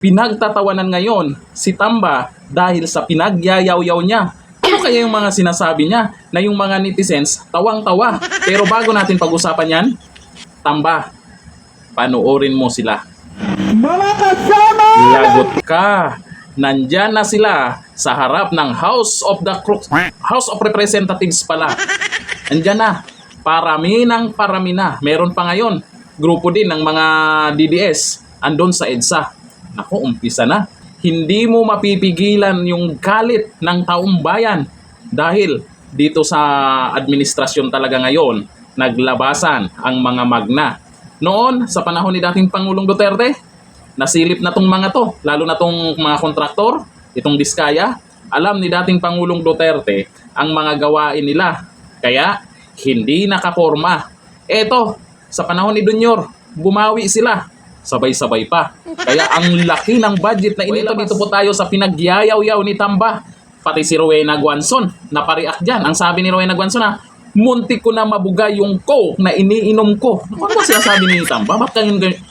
Pinagtatawanan ngayon si Tamba dahil sa pinagyayaw-yaw niya. Ano kaya yung mga sinasabi niya na yung mga netizens tawang-tawa? Pero bago natin pag-usapan yan, Tamba, panoorin mo sila. Mga kasama! Lagot ka. Nandyan na sila sa harap ng House of Representatives pala. Nandyan na. Parami ng parami na. Meron pa ngayon. Grupo din ng mga DDS. Andun sa EDSA. Naku, umpisa na. Hindi mo mapipigilan yung galit ng taong bayan. Dahil dito sa administrasyon talaga ngayon, naglabasan ang mga magna. Noon, sa panahon ni dating Pangulong Duterte, nasilip na tong mga to, lalo na tong mga kontraktor, itong Diskaya. Alam ni dating Pangulong Duterte ang mga gawain nila. Kaya, hindi nakaporma. Eto, sa panahon ni Dunyor, bumawi sila. Sabay-sabay pa. Kaya ang laki ng budget na inito. Dito po tayo sa pinagyayaw-yaw ni Tamba. Pati si Rowena Guanzon, napariak dyan. Ang sabi ni Rowena Guanzon muntik ko na mabuga yung coke na iniinom ko. Ano ba sinasabi ni Tamba? Ba't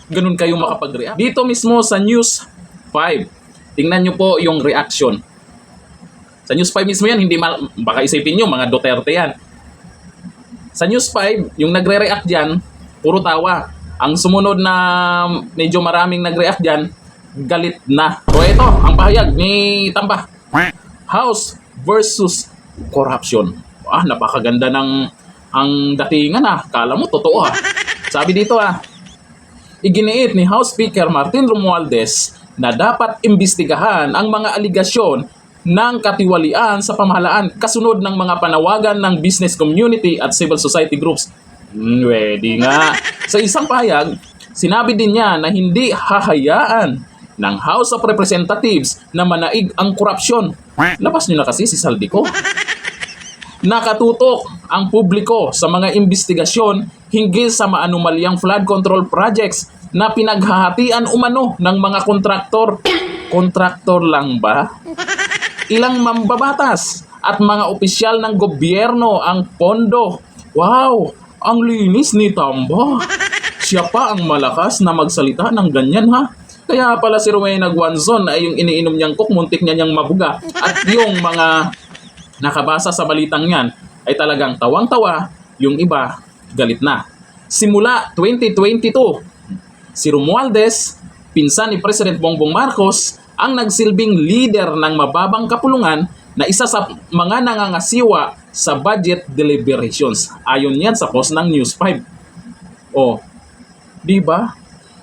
ganun kayo makapag-react? Dito mismo sa News 5, tingnan nyo po yung reaction. Sa News 5 mismo yan, baka isipin nyo, mga Duterte yan. Sa News 5, yung nagre-react dyan, puro tawa. Ang sumunod na medyo maraming nag-react dyan, galit na. O ito, ang pahayag ni Tamba. House versus corruption. Napakaganda ng ang datingan Kala mo totoo Sabi dito iginiit ni House Speaker Martin Romualdez na dapat imbestigahan ang mga aligasyon ng katiwalian sa pamahalaan kasunod ng mga panawagan ng business community at civil society groups. Pwede nga. Sa isang pahayag, sinabi din niya na hindi hahayaan ng House of Representatives na manaig ang korupsyon. Labas niyo na kasi si Saldico. Nakatutok ang publiko sa mga investigasyon hinggil sa maanumalyang flood control projects na pinaghahatian umano ng mga kontraktor. Kontraktor lang ba? Ilang mambabatas at mga opisyal ng gobyerno ang pondo. Wow! Ang linis ni Tamba. Siya pa ang malakas na magsalita ng ganyan Kaya pala si Rowena Guanzon ay yung iniinom niyang coke, muntik niya niyang mabuga. At yung mga nakabasa sa balitang yan ay talagang tawang-tawa, yung iba galit na. Simula 2022, si Romualdez, pinsan ni President Bongbong Marcos, ang nagsilbing leader ng mababang kapulungan na isa sa mga nangangasiwa sa budget deliberations. Ayon yan sa post ng News 5. Di ba?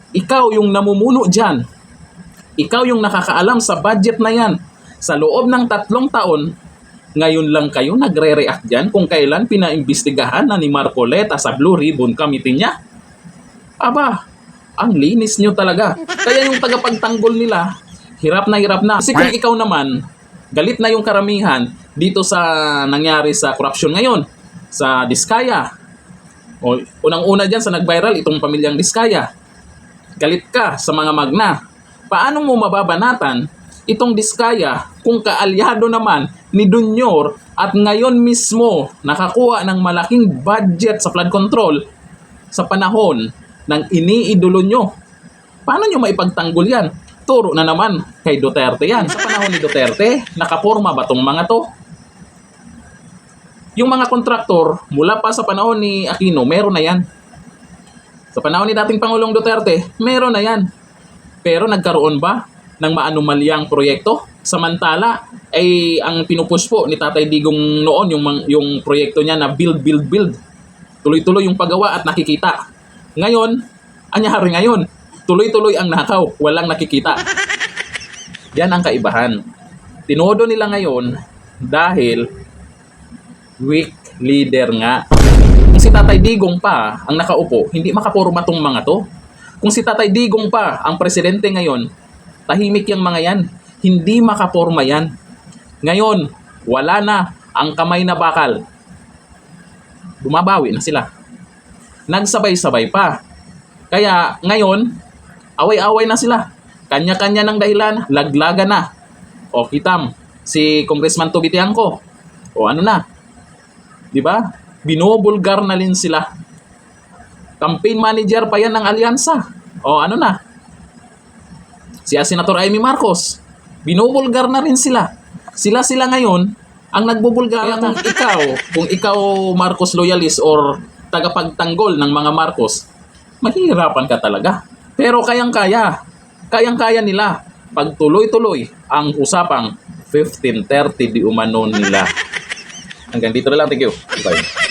Ikaw yung namumuno dyan. Ikaw yung nakakaalam sa budget na yan. Sa loob ng 3 taon, ngayon lang kayo nagre-react dyan kung kailan pinaimbestigahan na ni Marcoleta sa Blue Ribbon Committee niya. Ang linis nyo talaga. Kaya yung tagapagtanggol nila, hirap na. Kasi kung ikaw naman, galit na yung karamihan dito sa nangyari sa korupsyon ngayon, sa Diskaya. Unang-una dyan sa nag-viral, itong pamilyang Diskaya. Galit ka sa mga magna. Paano mo mababanatan itong Diskaya kung kaalyado naman ni Dunyor at ngayon mismo nakakuha ng malaking budget sa flood control sa panahon ng iniidolo nyo? Paano nyo maipagtanggol yan? Turo na naman kay Duterte yan. Sa panahon ni Duterte, nakaporma ba tong mga to? Yung mga kontraktor, mula pa sa panahon ni Aquino, meron na yan. Sa panahon ni dating Pangulong Duterte, meron na yan. Pero nagkaroon ba ng maanumalyang proyekto? Samantala, ay ang pinupush po ni Tatay Digong noon, yung proyekto niya na build. Tuloy-tuloy yung paggawa at nakikita. Ngayon, anyari ngayon, tuloy-tuloy ang nakaw, walang nakikita. Yan ang kaibahan. Tinodo nila ngayon dahil weak leader nga. Kung si Tatay Digong pa ang nakaupo, hindi makaporma tong mga to. Kung si Tatay Digong pa ang presidente ngayon, tahimik yung mga yan. Hindi makaporma yan. Ngayon, wala na ang kamay na bakal. Bumabawi na sila. Nagsabay-sabay pa. Kaya ngayon, away-away na sila. Kanya-kanya ng dahilan, laglaga na. Kitam, si Congressman Toby Tiangco. Ano na? Di ba? Binubulgar na rin sila. Campaign manager pa yan ng alyansa. Ano na? si Senator Amy Marcos. Binubulgar na rin sila. Sila ngayon ang nagbubulgar. Kaya kung ikaw Marcos loyalist or tagapagtanggol ng mga Marcos, mahihirapan ka talaga. Pero kayang-kaya nila pag tuloy-tuloy ang usapang 1530 di umano nila. Hanggang dito na lang. Thank you. Bye.